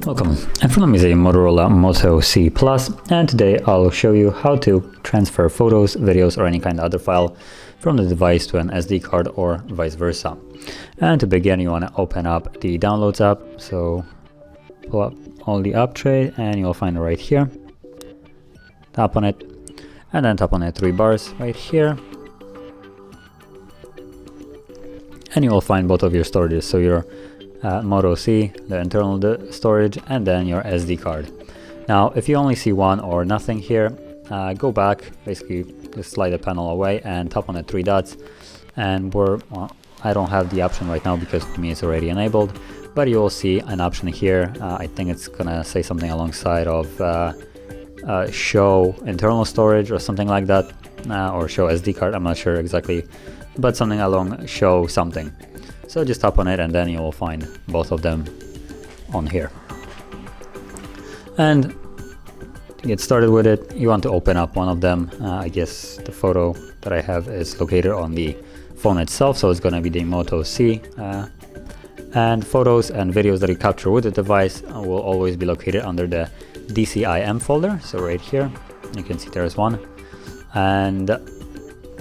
Welcome, I'm from the Motorola Moto C Plus, and today I'll show you how to transfer photos, videos, or any kind of other file from the device to an SD card or vice versa. And to begin, you want to open up the Downloads app, so pull up all the app tray and you'll find it right here. Tap on it, and then tap on the three bars right here. And you will find both of your storages, so your Moto C, the internal storage, and then your SD card. Now, if you only see one or nothing here, go back, basically just slide the panel away and tap on the three dots. And I don't have the option right now because for me it's already enabled, but you will see an option here. I think it's gonna say something alongside of show internal storage or something like that, or show SD card, I'm not sure exactly, but something along show something. So just tap on it and then you will find both of them on here. And to get started with it, you want to open up one of them. I guess the photo that I have is located on the phone itself, so it's going to be the Moto C. And photos and videos that you capture with the device will always be located under the DCIM folder. So right here, you can see there's one. And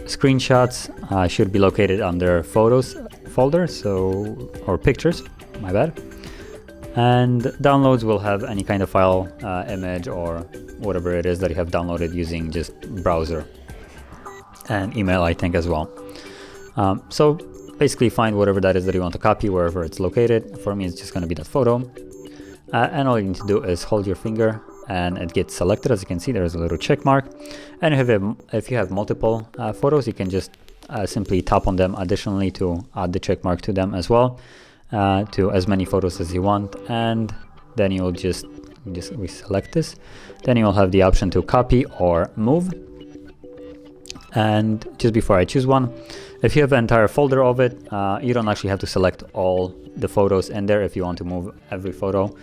screenshots should be located under Photos folder, or Pictures, my bad. And downloads will have any kind of file, image, or whatever it is that you have downloaded using just browser, and email, I think, as well. So basically find whatever that is that you want to copy wherever it's located. For me, it's just going to be that photo. And all you need to do is hold your finger and it gets selected. As you can see, there's a little check mark. And if you have multiple photos, you can just simply tap on them additionally to add the check mark to them as well, to as many photos as you want. And then you'll just reselect this. Then you'll have the option to copy or move. And just before I choose one, if you have an entire folder of it, you don't actually have to select all the photos in there. If you want to move every photo,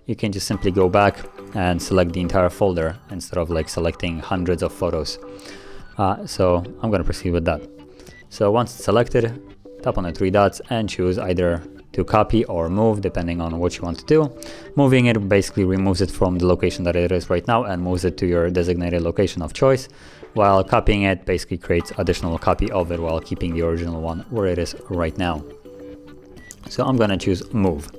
you can just simply go back and select the entire folder instead of like selecting hundreds of photos. So I'm going to proceed with that. So once it's selected, tap on the three dots and choose either to copy or move, depending on what you want to do. Moving it basically removes it from the location that it is right now and moves it to your designated location of choice, while copying it basically creates additional copy of it while keeping the original one where it is right now. So I'm going to choose move.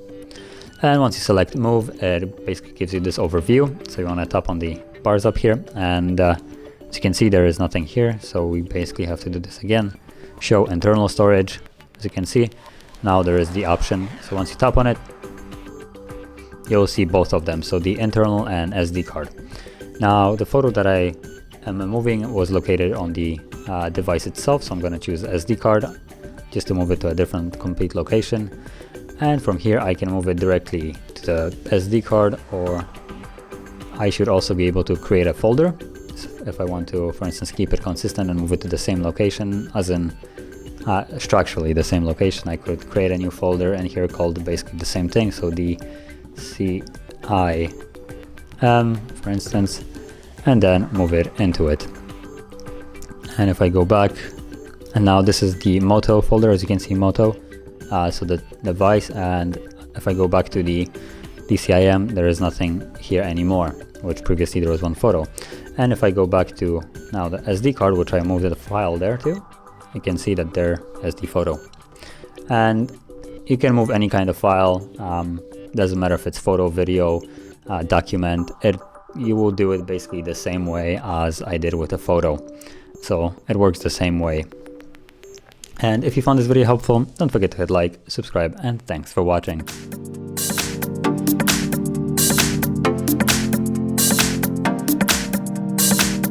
And once you select move, it basically gives you this overview. So you want to tap on the bars up here, and as you can see, there is nothing here. So we basically have to do this again. Show internal storage. As you can see, now there is the option. So once you tap on it, you'll see both of them. So the internal and SD card. Now the photo that I am moving was located on the device itself. So I'm going to choose SD card just to move it to a different complete location. And from here, I can move it directly to the SD card, or I should also be able to create a folder. If I want to, for instance, keep it consistent and move it to the same location, as in structurally the same location, I could create a new folder and here called basically the same thing. So the DCIM, for instance, and then move it into it. And if I go back, and now this is the Moto folder, as you can see, Moto. So the device, and if I go back to the DCIM, there is nothing here anymore, which previously there was one photo. And if I go back to now the SD card, which I moved the file there too, you can see that there is the photo. And you can move any kind of file, doesn't matter if it's photo, video, document, you will do it basically the same way as I did with a photo. So it works the same way. And if you found this video helpful, don't forget to hit like, subscribe, and thanks for watching.